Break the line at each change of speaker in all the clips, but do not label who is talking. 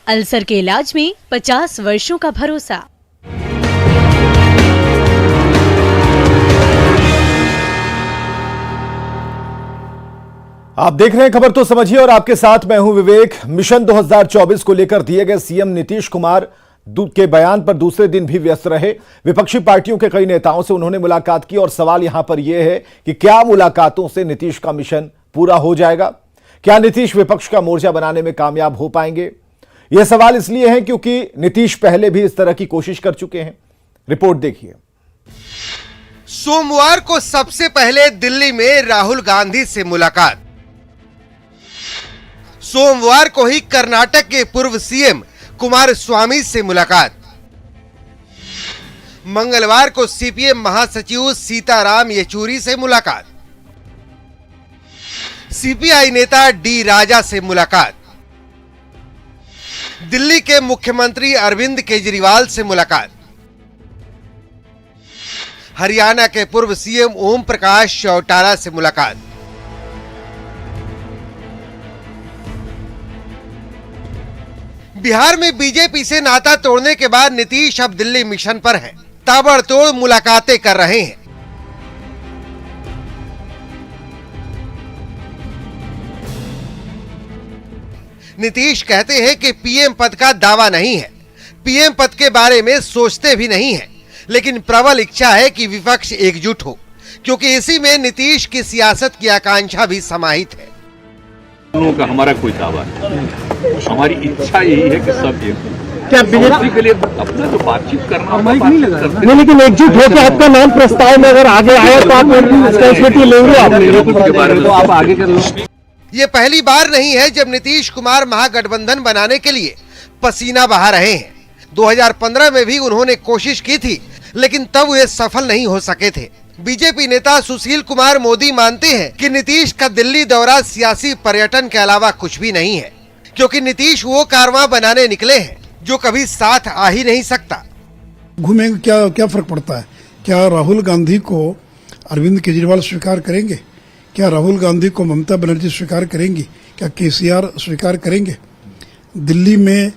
Ulcer के इलाज में 50 वर्षों का भरोसा।
आप देख रहे हैं खबर तो समझिए और आपके साथ मैं हूं विवेक। मिशन 2024 को लेकर दिए गए सीएम नीतीश कुमार के बयान पर दूसरे दिन भी व्यस्त रहे। विपक्षी पार्टियों के कई नेताओं से उन्होंने मुलाकात की और सवाल यहां पर यह है कि क्या मुलाकातों से नीतीश का मिशन पूरा हो जाएगा? क्या नीतीश विपक्ष का मोर्चा बनाने में कामयाब हो पाएंगे? यह सवाल इसलिए है क्योंकि नीतीश पहले भी इस तरह की कोशिश कर चुके हैं। रिपोर्ट देखिए।
सोमवार को सबसे पहले दिल्ली में राहुल गांधी से मुलाकात। सोमवार को ही कर्नाटक के पूर्व सीएम कुमारस्वामी से मुलाकात। मंगलवार को सीपीएम महासचिव सीताराम येचुरी से मुलाकात। सीपीआई नेता डी राजा से मुलाकात। दिल्ली के मुख्यमंत्री अरविंद केजरीवाल से मुलाकात। हरियाणा के पूर्व सीएम ओम प्रकाश चौटाला से मुलाकात। बिहार में बीजेपी से नाता तोड़ने के बाद नीतीश अब दिल्ली मिशन पर हैं। ताबड़तोड़ मुलाकातें कर रहे हैं। नीतीश कहते हैं कि पीएम पद का दावा नहीं है, पीएम पद के बारे में सोचते भी नहीं है, लेकिन प्रबल इच्छा है कि विपक्ष एकजुट हो, क्योंकि इसी में नीतीश की सियासत की आकांक्षा भी समाहित है।
का हमारा कोई दावा नहीं, हमारी इच्छा यही है कि सब
क्या बीजेपी
के लिए अपना जो बातचीत करना
नहीं, लेकिन एकजुट होकर आपका नाम प्रस्ताव में अगर आगे आया तो आप रिस्पॉन्सिबिलिटी लेंगे आप आगे कर लो।
ये पहली बार नहीं है जब नीतीश कुमार महागठबंधन बनाने के लिए पसीना बहा रहे हैं। 2015 में भी उन्होंने कोशिश की थी, लेकिन तब वे सफल नहीं हो सके थे। बीजेपी नेता सुशील कुमार मोदी मानते हैं कि नीतीश का दिल्ली दौरा सियासी पर्यटन के अलावा कुछ भी नहीं है, क्योंकि नीतीश वो कारवां बनाने निकले हैं जो कभी साथ आ ही नहीं सकता।
घूमेंगे क्या फर्क पड़ता है? क्या राहुल गांधी को अरविंद केजरीवाल स्वीकार करेंगे? क्या राहुल गांधी को ममता बनर्जी स्वीकार करेंगी? क्या केसीआर स्वीकार करेंगे? दिल्ली में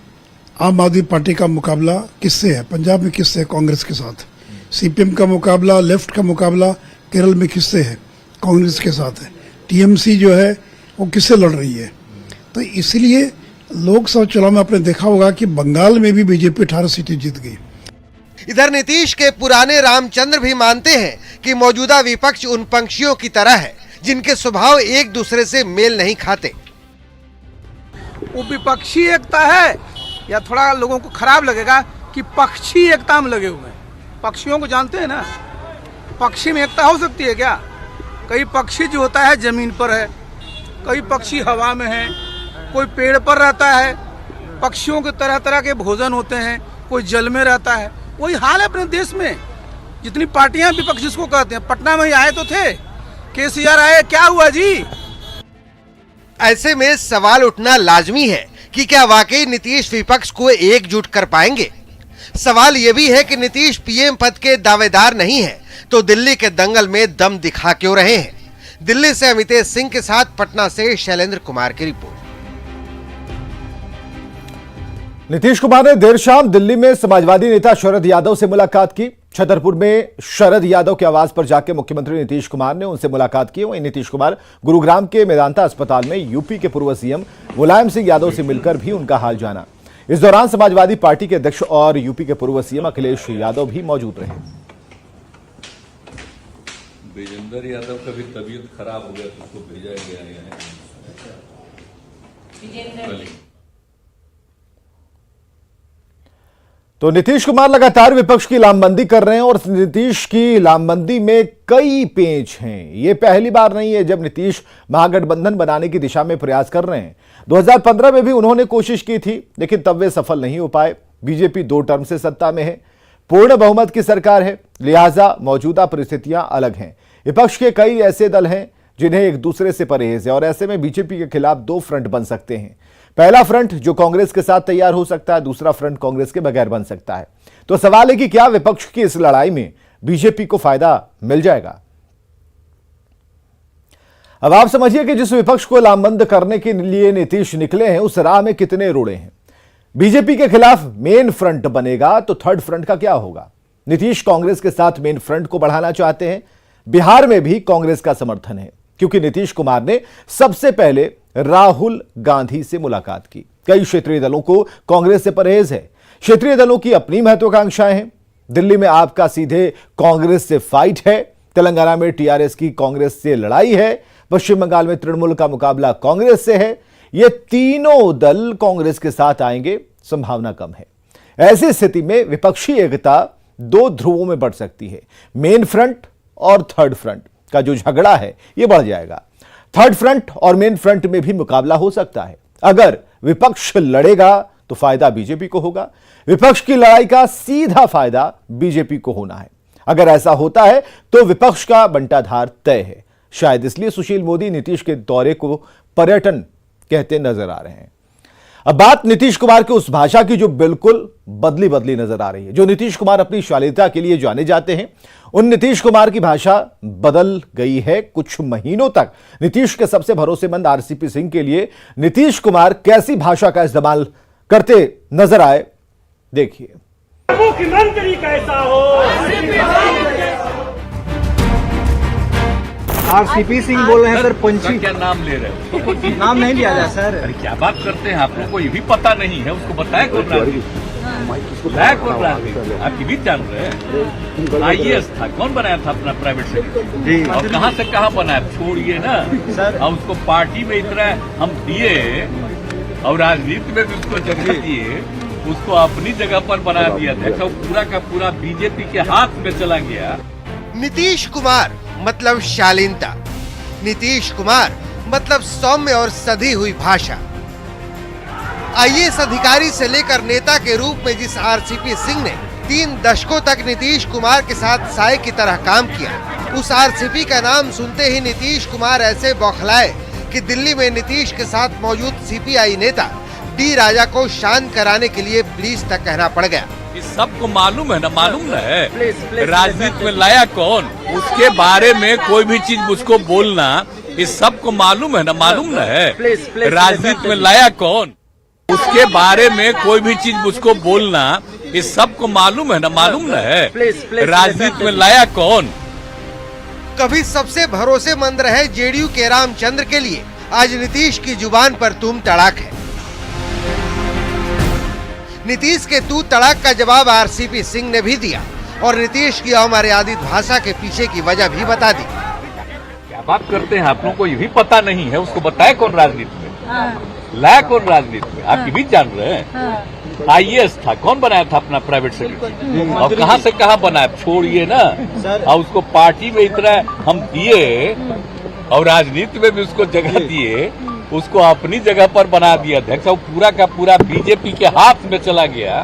आम आदमी पार्टी का मुकाबला किससे है? पंजाब में किससे है? कांग्रेस के साथ। सीपीएम का मुकाबला, लेफ्ट का मुकाबला केरल में किससे है? कांग्रेस के साथ है। टीएमसी जो है वो किससे लड़ रही है? तो इसलिए लोकसभा चुनाव में आपने देखा होगा कि बंगाल में भी बीजेपी 18 सीटें जीत गई।
इधर नीतीश के पुराने रामचंद्र भी मानते हैं कि मौजूदा विपक्ष उन पंक्षियों की तरह है जिनके स्वभाव एक दूसरे से मेल नहीं खाते।
वो विपक्षी एकता है या थोड़ा लोगों को खराब लगेगा कि पक्षी एकता में लगे हुए हैं। पक्षियों को जानते हैं ना, पक्षी में एकता हो सकती है क्या? कई पक्षी जो होता है जमीन पर है, कई पक्षी हवा में है, कोई पेड़ पर रहता है। पक्षियों के तरह तरह के भोजन होते हैं, कोई जल में रहता है। वही हाल है अपने देश में। जितनी पार्टियां विपक्ष जिसको कहते हैं, पटना में ही आए तो थे, केसीआर आए, क्या हुआ जी?
ऐसे में सवाल उठना लाजमी है कि क्या वाकई नीतीश विपक्ष को एकजुट कर पाएंगे? सवाल यह भी है कि नीतीश पीएम पद के दावेदार नहीं है तो दिल्ली के दंगल में दम दिखा क्यों रहे हैं? दिल्ली से अमितेश सिंह के साथ पटना से शैलेंद्र कुमार की रिपोर्ट।
नीतीश कुमार ने देर शाम दिल्ली में समाजवादी नेता शरद यादव से मुलाकात की। छतरपुर में शरद यादव के आवास पर जाकर मुख्यमंत्री नीतीश कुमार ने उनसे मुलाकात की। वहीं नीतीश कुमार गुरुग्राम के मेदांता अस्पताल में यूपी के पूर्व सीएम मुलायम सिंह यादव से मिलकर भी उनका हाल जाना। इस दौरान समाजवादी पार्टी के अध्यक्ष और यूपी के पूर्व सीएम अखिलेश यादव भी मौजूद रहे।
विजेंद्र यादव का भी तबीयत खराब हो गया तो उसको भेजा गया है।
तो नीतीश कुमार लगातार विपक्ष की लामबंदी कर रहे हैं और नीतीश की लामबंदी में कई पेंच हैं। यह पहली बार नहीं है जब नीतीश महागठबंधन बनाने की दिशा में प्रयास कर रहे हैं। 2015 में भी उन्होंने कोशिश की थी, लेकिन तब वे सफल नहीं हो पाए। बीजेपी 2 टर्म से सत्ता में है, पूर्ण बहुमत की सरकार है, लिहाजा मौजूदा परिस्थितियां अलग हैं। विपक्ष के कई ऐसे दल हैं जिन्हें एक दूसरे से परहेज है और ऐसे में बीजेपी के खिलाफ 2 फ्रंट बन सकते हैं। पहला फ्रंट जो कांग्रेस के साथ तैयार हो सकता है, दूसरा फ्रंट कांग्रेस के बगैर बन सकता है। तो सवाल है कि क्या विपक्ष की इस लड़ाई में बीजेपी को फायदा मिल जाएगा? अब आप समझिए कि जिस विपक्ष को लामबंद करने के लिए नीतीश निकले हैं, उस राह में कितने रोड़े हैं। बीजेपी के खिलाफ मेन फ्रंट बनेगा तो थर्ड फ्रंट का क्या होगा? नीतीश कांग्रेस के साथ मेन फ्रंट को बढ़ाना चाहते हैं। बिहार में भी कांग्रेस का समर्थन है क्योंकि नीतीश कुमार ने सबसे पहले राहुल गांधी से मुलाकात की। कई क्षेत्रीय दलों को कांग्रेस से परहेज है। क्षेत्रीय दलों की अपनी महत्वाकांक्षाएं हैं। दिल्ली में आपका सीधे कांग्रेस से फाइट है, तेलंगाना में टीआरएस की कांग्रेस से लड़ाई है, पश्चिम बंगाल में तृणमूल का मुकाबला कांग्रेस से है। ये तीनों दल कांग्रेस के साथ आएंगे, संभावना कम है। ऐसी स्थिति में विपक्षी एकता दो ध्रुवों में बढ़ सकती है। मेन फ्रंट और थर्ड फ्रंट का जो झगड़ा है यह बढ़ जाएगा। थर्ड फ्रंट और मेन फ्रंट में भी मुकाबला हो सकता है। अगर विपक्ष लड़ेगा तो फायदा बीजेपी को होगा, विपक्ष की लड़ाई का सीधा फायदा बीजेपी को होना है। अगर ऐसा होता है तो विपक्ष का बंटाधार तय है। शायद इसलिए सुशील मोदी नीतीश के दौरे को पर्यटन कहते नजर आ रहे हैं। अब बात नीतीश कुमार की उस भाषा की जो बिल्कुल बदली नजर आ रही है। जो नीतीश कुमार अपनी शालीनता के लिए जाने जाते हैं, उन नीतीश कुमार की भाषा बदल गई है। कुछ महीनों तक नीतीश के सबसे भरोसेमंद आरसीपी सिंह के लिए नीतीश कुमार कैसी भाषा का इस्तेमाल करते नजर आए, देखिए।
मुख्यमंत्री कैसा हो,
आरसीपी सिंह बोल रहे हैं सर। पंची
क्या नाम ले रहे हो?
नाम नहीं लिया जाए सर।
अरे क्या बात करते हैं आप लोग को ये भी पता नहीं है। उसको बताया कौन राजनीति, आप ये भी जान रहे हैं। आईएएस था, कौन बनाया था अपना प्राइवेट सेक्रेटरी, और कहाँ से कहाँ बनाया? छोड़िए ना सर। और उसको पार्टी में इतना हम दिए और राजनीति में भी उसको जगह दिए, उसको अपनी जगह पर बना दिया था। तो पूरा का पूरा बीजेपी के हाथ में चला गया।
नीतीश कुमार मतलब शालीनता, नीतीश कुमार मतलब सौम्य और सधी हुई भाषा। आईएएस अधिकारी से लेकर नेता के रूप में जिस आरसीपी सिंह ने 3 दशकों तक नीतीश कुमार के साथ साए की तरह काम किया, उस आरसीपी का नाम सुनते ही नीतीश कुमार ऐसे बौखलाए कि दिल्ली में नीतीश के साथ मौजूद सीपीआई नेता डी राजा को शांत कराने के लिए प्लीज तक कहना पड़ गया।
इस सबको मालूम है ना, मालूम न है राजनीति में लाया कौन, उसके बारे में कोई भी चीज मुझको बोलना, इस सबको मालूम है ना, मालूम न है राजनीति में लाया कौन, उसके बारे में कोई भी चीज मुझको बोलना, इस सबको मालूम है ना, मालूम न है राजनीति में लाया कौन।
कभी सबसे भरोसेमंद रहे जेडीयू के रामचंद्र के लिए आज नीतीश की जुबान पर तुम तड़ाक है। नीतीश के तू तड़ाक का जवाब आरसीपी सिंह ने भी दिया और नीतीश की अमर्यादित भाषा के पीछे की वजह भी बता दी।
क्या बात करते हैं आप लोगों को ये भी पता नहीं है। उसको बताया कौन राजनीति में, लाया कौन राजनीति में, आप ये भी जान रहे हैं। आईएएस था, कौन बनाया था अपना प्राइवेट सेक्रेटरी, और कहाँ से कहाँ बनाया? छोड़िए ना। और उसको पार्टी में इतना हम दिए और राजनीति में भी उसको जगह दिए, उसको अपनी जगह पर बना दिया अध्यक्ष, और पूरा का पूरा बीजेपी के हाथ में चला गया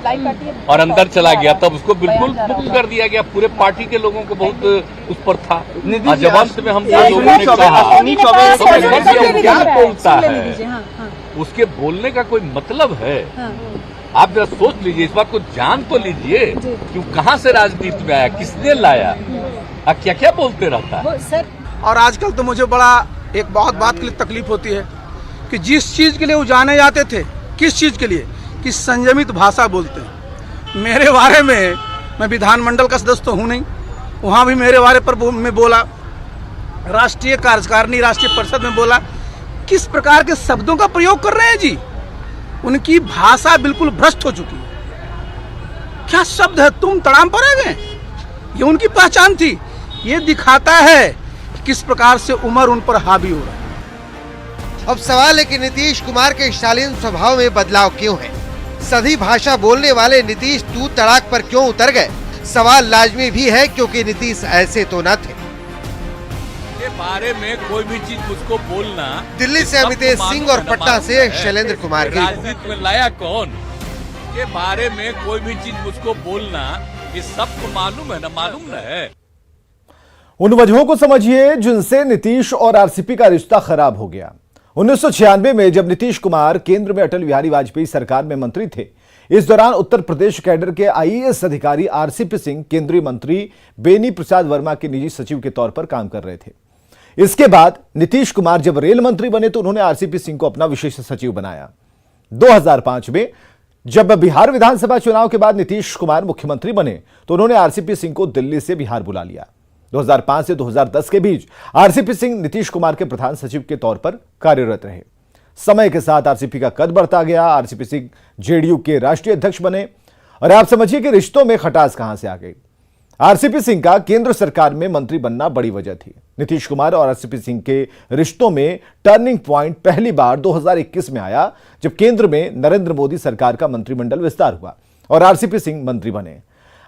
और अंदर चला गया। तब उसको बिल्कुल मुक्त कर दिया गया। पूरे पार्टी के लोगों को बहुत उस पर था। जब अंत में हम लोगों ने कहा क्या बोलता है, उसके बोलने का कोई मतलब है? आप जरा सोच लीजिए, इस बात को जान तो लीजिए कि कहाँ से राजनीति में आया, किसने लाया, क्या क्या बोलते रहता है।
और आजकल तो मुझे बड़ा एक बहुत बात के लिए तकलीफ होती है कि जिस चीज के लिए वो जाने जाते थे, किस चीज के लिए, कि संयमित भाषा बोलते हैं। मेरे बारे में, मैं विधानमंडल का सदस्य तो हूँ नहीं, वहाँ भी मेरे बारे पर मैं बोला, राष्ट्रीय कार्यकारिणी राष्ट्रीय परिषद में बोला। किस प्रकार के शब्दों का प्रयोग कर रहे हैं जी। उनकी भाषा बिल्कुल भ्रष्ट हो चुकी है। क्या शब्द है, तुम तड़ाम पर आ गए, ये उनकी पहचान थी। ये दिखाता है किस प्रकार से उम्र उन पर हावी हो रहा है।
अब सवाल है कि नीतीश कुमार के शालीन स्वभाव में बदलाव क्यों है? सधी भाषा बोलने वाले नीतीश तू तड़ाक पर क्यों उतर गए? सवाल लाजमी भी है क्योंकि नीतीश ऐसे तो न थे।
के बारे में कोई भी चीज मुझको बोलना।
दिल्ली से अमितेश सिंह और पटना से शैलेंद्र कुमार गिल।
राजनीति में लाया कौन, के बारे में कोई भी चीज मुझको बोलना, इस सबको मालूम है ना, मालूम न है।
उन वजहों को समझिए जिनसे नीतीश और आरसीपी का रिश्ता खराब हो गया। 1996 में जब नीतीश कुमार केंद्र में अटल बिहारी वाजपेयी सरकार में मंत्री थे, इस दौरान उत्तर प्रदेश कैडर के आईएएस अधिकारी आरसीपी सिंह केंद्रीय मंत्री बेनी प्रसाद वर्मा के निजी सचिव के तौर पर काम कर रहे थे। इसके बाद नीतीश कुमार जब रेल मंत्री बने तो उन्होंने आरसीपी सिंह को अपना विशेष सचिव बनाया। 2005 में जब बिहार विधानसभा चुनाव के बाद नीतीश कुमार मुख्यमंत्री बने तो उन्होंने आरसीपी सिंह को दिल्ली से बिहार बुला लिया। 2005 से 2010 के बीच आरसीपी सिंह नीतीश कुमार के प्रधान सचिव के तौर पर कार्यरत रहे। समय के साथ आरसीपी का कद बढ़ता गया। आरसीपी सिंह जेडीयू के राष्ट्रीय अध्यक्ष बने और आप समझिए कि रिश्तों में खटास कहां से आ गई। आरसीपी सिंह का केंद्र सरकार में मंत्री बनना बड़ी वजह थी। नीतीश कुमार और आरसीपी सिंह के रिश्तों में टर्निंग पॉइंट पहली बार 2021 में आया, जब केंद्र में नरेंद्र मोदी सरकार का मंत्रिमंडल विस्तार हुआ और आरसीपी सिंह मंत्री बने।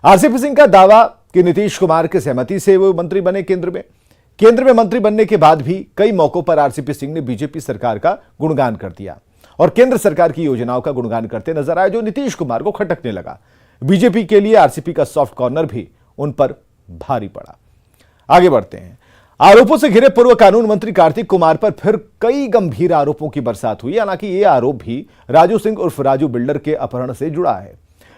आरसीपी सिंह का दावा कि नीतीश कुमार की सहमति से वो मंत्री बने। केंद्र में मंत्री बनने के बाद भी कई मौकों पर आरसीपी सिंह ने बीजेपी सरकार का गुणगान कर दिया और केंद्र सरकार की योजनाओं का गुणगान करते नजर आए, जो नीतीश कुमार को खटकने लगा। बीजेपी के लिए आरसीपी का सॉफ्ट कॉर्नर भी उन पर भारी पड़ा। आगे बढ़ते हैं। आरोपों से घिरे पूर्व कानून मंत्री कार्तिक कुमार पर फिर कई गंभीर आरोपों की बरसात हुई। हालांकि यह आरोप भी राजू सिंह उर्फ राजू बिल्डर के अपहरण से जुड़ा है,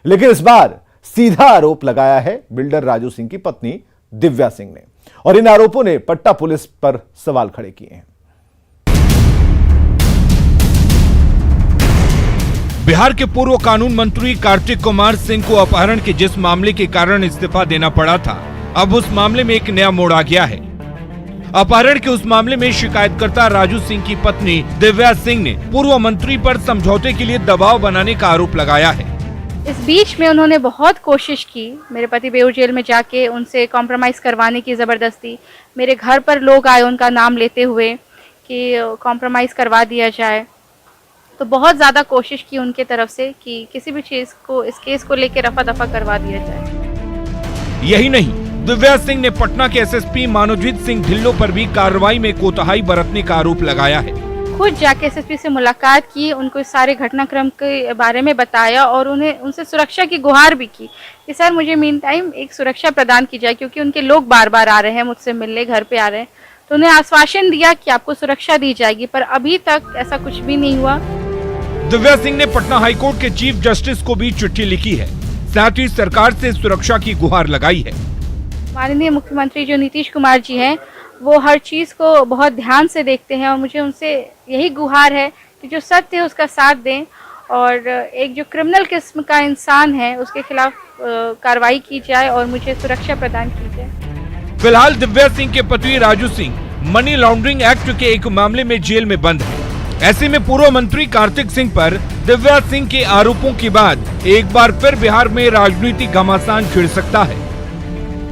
लेकिन इस बार सीधा आरोप लगाया है बिल्डर राजू सिंह की पत्नी दिव्या सिंह ने, और इन आरोपों ने पट्टा पुलिस पर सवाल खड़े किए हैं।
बिहार के पूर्व कानून मंत्री कार्तिक कुमार सिंह को अपहरण के जिस मामले के कारण इस्तीफा देना पड़ा था, अब उस मामले में एक नया मोड़ आ गया है। अपहरण के उस मामले में शिकायतकर्ता राजू सिंह की पत्नी दिव्या सिंह ने पूर्व मंत्री पर समझौते के लिए दबाव बनाने का आरोप लगाया है।
इस बीच में उन्होंने बहुत कोशिश की मेरे पति बेऊर जेल में जाके उनसे कॉम्प्रोमाइज़ करवाने की ज़बरदस्ती। मेरे घर पर लोग आए उनका नाम लेते हुए कि कॉम्प्रोमाइज़ करवा दिया जाए। तो बहुत ज़्यादा कोशिश की उनके तरफ से कि किसी भी चीज़ को, इस केस को लेकर रफा दफा करवा दिया जाए।
यही नहीं, दिव्या सिंह ने पटना के एसएसपी मानोजीत सिंह ढिल्लों पर भी कार्रवाई में कोताही बरतने का आरोप लगाया है।
खुद जाके एसएसपी से मुलाकात की, उनको इस सारे घटनाक्रम के बारे में बताया और उनसे सुरक्षा की गुहार भी की कि सर मुझे मीन टाइम एक सुरक्षा प्रदान की जाए, क्योंकि उनके लोग बार बार आ रहे हैं मुझसे मिलने, घर पे आ रहे हैं। तो उन्हें आश्वासन दिया कि आपको सुरक्षा दी जाएगी, पर अभी तक ऐसा कुछ भी नहीं हुआ।
दिव्या सिंह ने पटना हाईकोर्ट के चीफ जस्टिस को भी चिट्ठी लिखी है, साथ ही सरकार से सुरक्षा की गुहार लगाई है।
माननीय मुख्यमंत्री जो नीतीश कुमार जी हैं, वो हर चीज़ को बहुत ध्यान से देखते हैं और मुझे उनसे यही गुहार है कि जो सत्य है उसका साथ दें और एक जो क्रिमिनल किस्म का इंसान है उसके खिलाफ कार्रवाई की जाए और मुझे सुरक्षा प्रदान की जाए।
फिलहाल दिव्या सिंह के पति Raju Singh money laundering act के एक मामले में जेल में बंद है। ऐसे में पूर्व मंत्री कार्तिक सिंह पर दिव्या सिंह के आरोपों के बाद एक बार फिर बिहार में राजनीतिक घमासान छिड़ सकता है।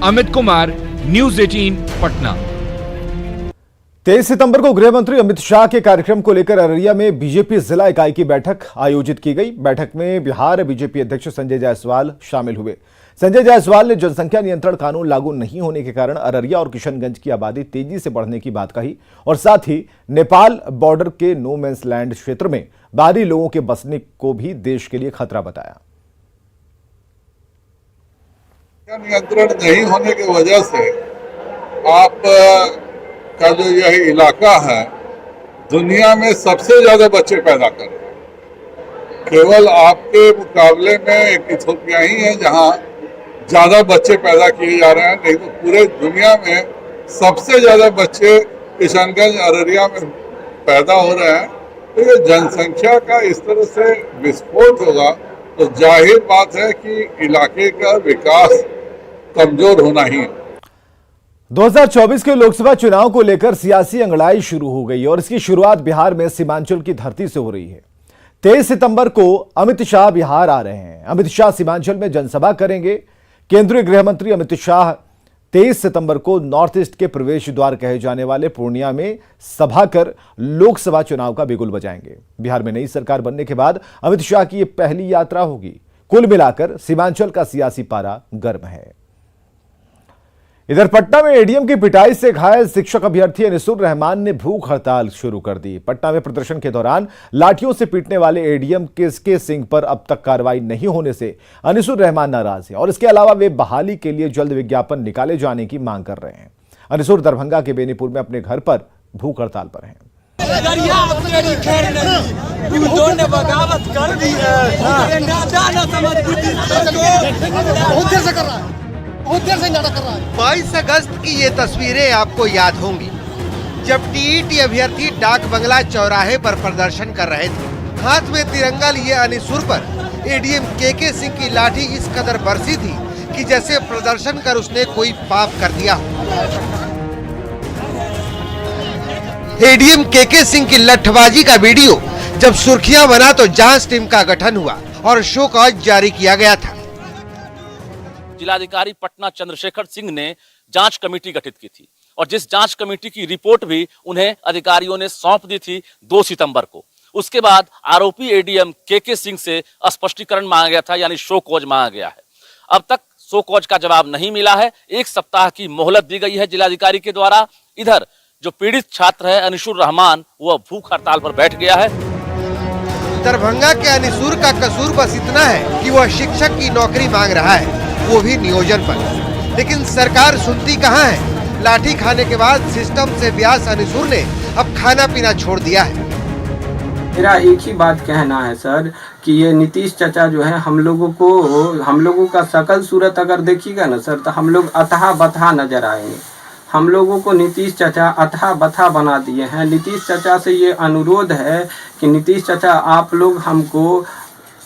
अमित कुमार, न्यूज़ 18 पटना।
23 सितंबर को गृह मंत्री अमित शाह के कार्यक्रम को लेकर अररिया में बीजेपी जिला इकाई की बैठक आयोजित की गई। बैठक में बिहार बीजेपी अध्यक्ष संजय जायसवाल शामिल हुए। संजय जायसवाल ने जनसंख्या नियंत्रण कानून लागू नहीं होने के कारण अररिया और किशनगंज की आबादी तेजी से बढ़ने की बात कही और साथ ही नेपाल बॉर्डर के नो मैंस लैंड क्षेत्र में बाहरी लोगों के बसने को भी देश के लिए खतरा बताया।
नियंत्रण नहीं होने की वजह से आप का जो यह इलाका है दुनिया में सबसे ज्यादा बच्चे पैदा कर रहा है। केवल आपके मुकाबले में एक इथियोपिया ही है जहां ज्यादा बच्चे पैदा किए जा रहे हैं, नहीं तो पूरे दुनिया में सबसे ज्यादा बच्चे किशनगंज अररिया में पैदा हो रहे हैं। तो ये जनसंख्या का इस तरह से विस्फोट होगा तो जाहिर बात है कि इलाके का विकास कमजोर होना ही है।
2024 के लोकसभा चुनाव को लेकर सियासी अंगड़ाई शुरू हो गई और इसकी शुरुआत बिहार में सीमांचल की धरती से हो रही है। 23 सितंबर को अमित शाह बिहार आ रहे हैं। अमित शाह सीमांचल में जनसभा करेंगे। केंद्रीय गृह मंत्री अमित शाह 23 सितंबर को नॉर्थ ईस्ट के प्रवेश द्वार कहे जाने वाले पूर्णिया में सभा कर लोकसभा चुनाव का बिगुल बजाएंगे। बिहार में नई सरकार बनने के बाद अमित शाह की यह पहली यात्रा होगी। कुल मिलाकर सीमांचल का सियासी पारा गर्म है। इधर पटना में एडीएम की पिटाई से घायल शिक्षक अभ्यर्थी अनिसुर रहमान ने भूख हड़ताल शुरू कर दी। पटना में प्रदर्शन के दौरान लाठियों से पीटने वाले एडीएम के सिंह पर अब तक कार्रवाई नहीं होने से अनिसुर रहमान नाराज है और इसके अलावा वे बहाली के लिए जल्द विज्ञापन निकाले जाने की मांग कर रहे हैं। अनिसुर दरभंगा के बेनीपुर में अपने घर पर भूख हड़ताल पर हैं।
बहुत देर से नाटक कर रहा है। 22 अगस्त की ये तस्वीरें आपको याद होंगी जब टीईटी अभ्यर्थी डाक बंगला चौराहे पर प्रदर्शन कर रहे थे। हाथ में तिरंगा लिए अनिसुर पर एडीएम केके सिंह की लाठी इस कदर बरसी थी कि जैसे प्रदर्शन कर उसने कोई पाप कर दिया हो। एडीएम केके सिंह की लठबाजी का वीडियो जब सुर्खियां बना तो जांच टीम का गठन हुआ और शो कॉज जारी किया गया था।
जिलाधिकारी पटना चंद्रशेखर सिंह ने जांच कमेटी गठित की थी और जिस जांच कमेटी की रिपोर्ट भी उन्हें अधिकारियों ने सौंप दी थी 2 सितंबर को। उसके बाद आरोपी एडीएम केके सिंह से स्पष्टीकरण मांगा गया था, यानी शो कॉज मांगा गया है। अब तक शो कॉज का जवाब नहीं मिला है। 1 सप्ताह की मोहलत दी गई है जिलाधिकारी के द्वारा। इधर जो पीड़ित छात्र है अनिशुर रहमान, वह भूख हड़ताल पर बैठ गया है।
दरभंगा के अनिशुर का कसूर बस इतना है कि वह शिक्षक की नौकरी मांग रहा है, वो भी नियोजन पर। लेकिन सरकार सुनती कहाँ है। लाठी खाने के बाद सिस्टम से व्यास अनिशुर ने अब खाना पीना छोड़ दिया है।
मेरा एक ही बात कहना है सर कि ये नीतीश चाचा जो है हम लोगों का शकल सूरत अगर देखिएगा ना सर, तो हम लोग अथाह बथा नजर आएंगे। हम लोगों को नीतीश चाचा अथाह बथा बना दिए हैं। नीतीश चाचा से ये अनुरोध है कि नीतीश चाचा आप लोग हमको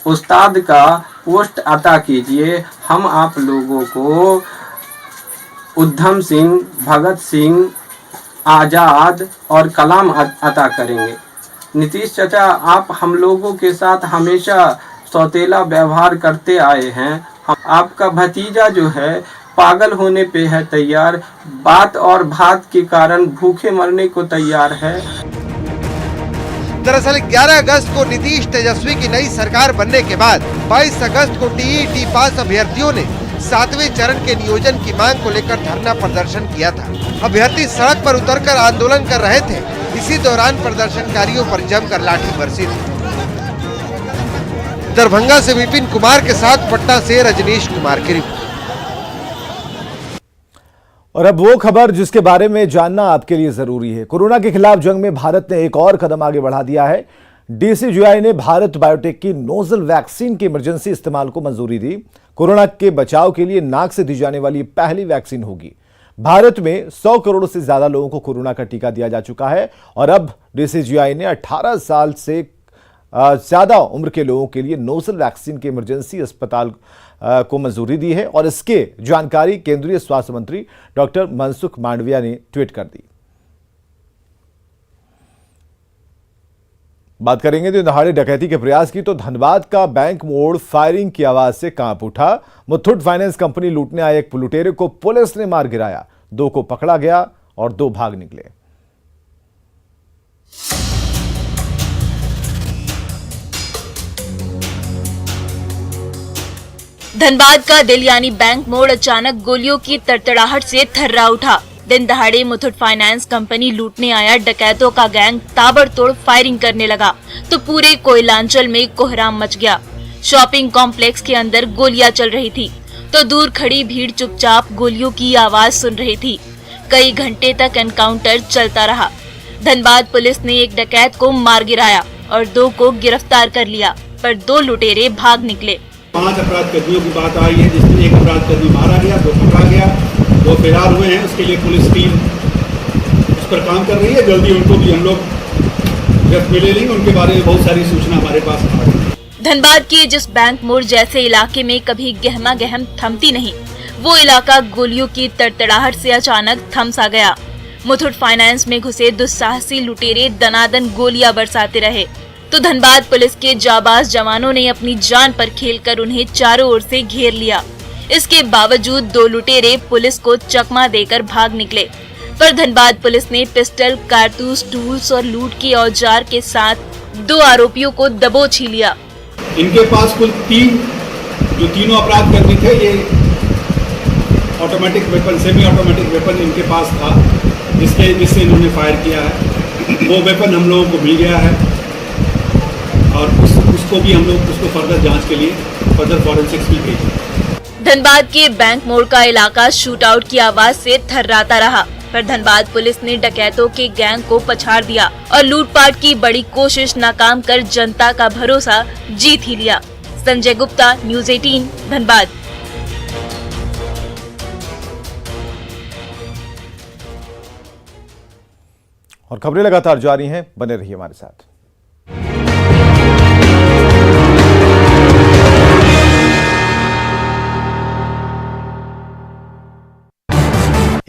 उस्ताद का पोस्ट अता कीजिए। हम आप लोगों को उधम सिंह, भगत सिंह, आज़ाद और कलाम अता करेंगे। नीतीश चाचा आप हम लोगों के साथ हमेशा सौतेला व्यवहार करते आए हैं। आपका भतीजा जो है पागल होने पे है तैयार, बात और भात के कारण भूखे मरने को तैयार है।
दरअसल 11 अगस्त को नीतीश तेजस्वी की नई सरकार बनने के बाद 22 अगस्त को टीईटी पास अभ्यर्थियों ने 7वें चरण के नियोजन की मांग को लेकर धरना प्रदर्शन किया था। अभ्यर्थी सड़क पर उतरकर आंदोलन कर रहे थे। इसी दौरान प्रदर्शनकारियों पर जमकर लाठी बरसी थी। दरभंगा से विपिन कुमार के साथ पटना से रजनीश कुमार की रिपोर्ट।
और अब वो खबर जिसके बारे में जानना आपके लिए जरूरी है। कोरोना के खिलाफ जंग में भारत ने एक और कदम आगे बढ़ा दिया है। डीसीजीआई ने भारत बायोटेक की नोजल वैक्सीन के इमरजेंसी इस्तेमाल को मंजूरी दी। कोरोना के बचाव के लिए नाक से दी जाने वाली पहली वैक्सीन होगी। भारत में 100 करोड़ से ज्यादा लोगों को कोरोना का टीका दिया जा चुका है और अब डीसीजीआई ने 18 साल से ज्यादा उम्र के लोगों के लिए नोजल वैक्सीन के इमरजेंसी अस्पताल को मंजूरी दी है और इसके जानकारी केंद्रीय स्वास्थ्य मंत्री डॉक्टर मनसुख मांडविया ने ट्वीट कर दी। बात करेंगे तो दहाड़े डकैती के प्रयास की तो धनबाद का बैंक मोड़ फायरिंग की आवाज से कांप उठा। मुथूट फाइनेंस कंपनी लूटने आए एक लुटेरे को पुलिस ने मार गिराया। 2 को पकड़ा गया और 2 भाग निकले।
धनबाद का दिल यानी बैंक मोड़ अचानक गोलियों की तड़तड़ाहट से थर्रा उठा। दिन दहाड़े मुथूट फाइनेंस कंपनी लूटने आया डकैतों का गैंग ताबड़तोड़ फायरिंग करने लगा तो पूरे कोयलांचल में कोहराम मच गया। शॉपिंग कॉम्प्लेक्स के अंदर गोलियां चल रही थी तो दूर खड़ी भीड़ चुपचाप गोलियों की आवाज सुन रही थी। कई घंटे तक एनकाउंटर चलता रहा। धनबाद पुलिस ने एक डकैत को मार गिराया और 2 को गिरफ्तार कर लिया, पर 2 लुटेरे भाग निकले।
5 अपराध कर्मियों की बात आई है, जिसमें एक अपराध कर्मी मारा गया, 2 पकड़ा गया, 2 फरार हुए हैं। उसके लिए पुलिस टीम उस पर काम कर रही है। जल्दी उनको भी हम लोग गिरफ्त में ले लेंगे। उनके बारे में बहुत सारी सूचना हमारे पास आ रही है।
धनबाद के जिस बैंक मोड़ जैसे इलाके में कभी गहमा गहम थमती नहीं, वो इलाका गोलियों की तड़तड़ाहट से अचानक थम सा गया। मुथूट फाइनेंस में घुसे दुस्साहसी लुटेरे दनादन गोलियां बरसाते रहे तो धनबाद पुलिस के जाबाज जवानों ने अपनी जान पर खेलकर उन्हें चारों ओर से घेर लिया। इसके बावजूद 2 लुटेरे पुलिस को चकमा देकर भाग निकले, पर धनबाद पुलिस ने पिस्टल, कारतूस, टूल्स और लूट के औजार के साथ 2 आरोपियों को दबोच ही लिया।
इनके पास कुल 3 जो तीनों अपराध कर्मी थे, ये automatic weapon, semi automatic weapon इनके पास था, जिससे इन्होंने फायर किया है। वो वेपन हम लोगों को मिल गया है और उसको भी हम लोग उसको फर्दर जांच के लिए फर्दर फॉरेंसिक्स भी भेजेंगे।
धनबाद के बैंक मोड़ का इलाका शूट आउट की आवाज से थर्राता रहा, पर धनबाद पुलिस ने डकैतों के गैंग को पछाड़ दिया और लूटपाट की बड़ी कोशिश नाकाम कर जनता का भरोसा जीत ही लिया। संजय गुप्ता, न्यूज़ 18, धनबाद।
और खबरें लगातार जारी हैं, बने रहिए हमारे साथ।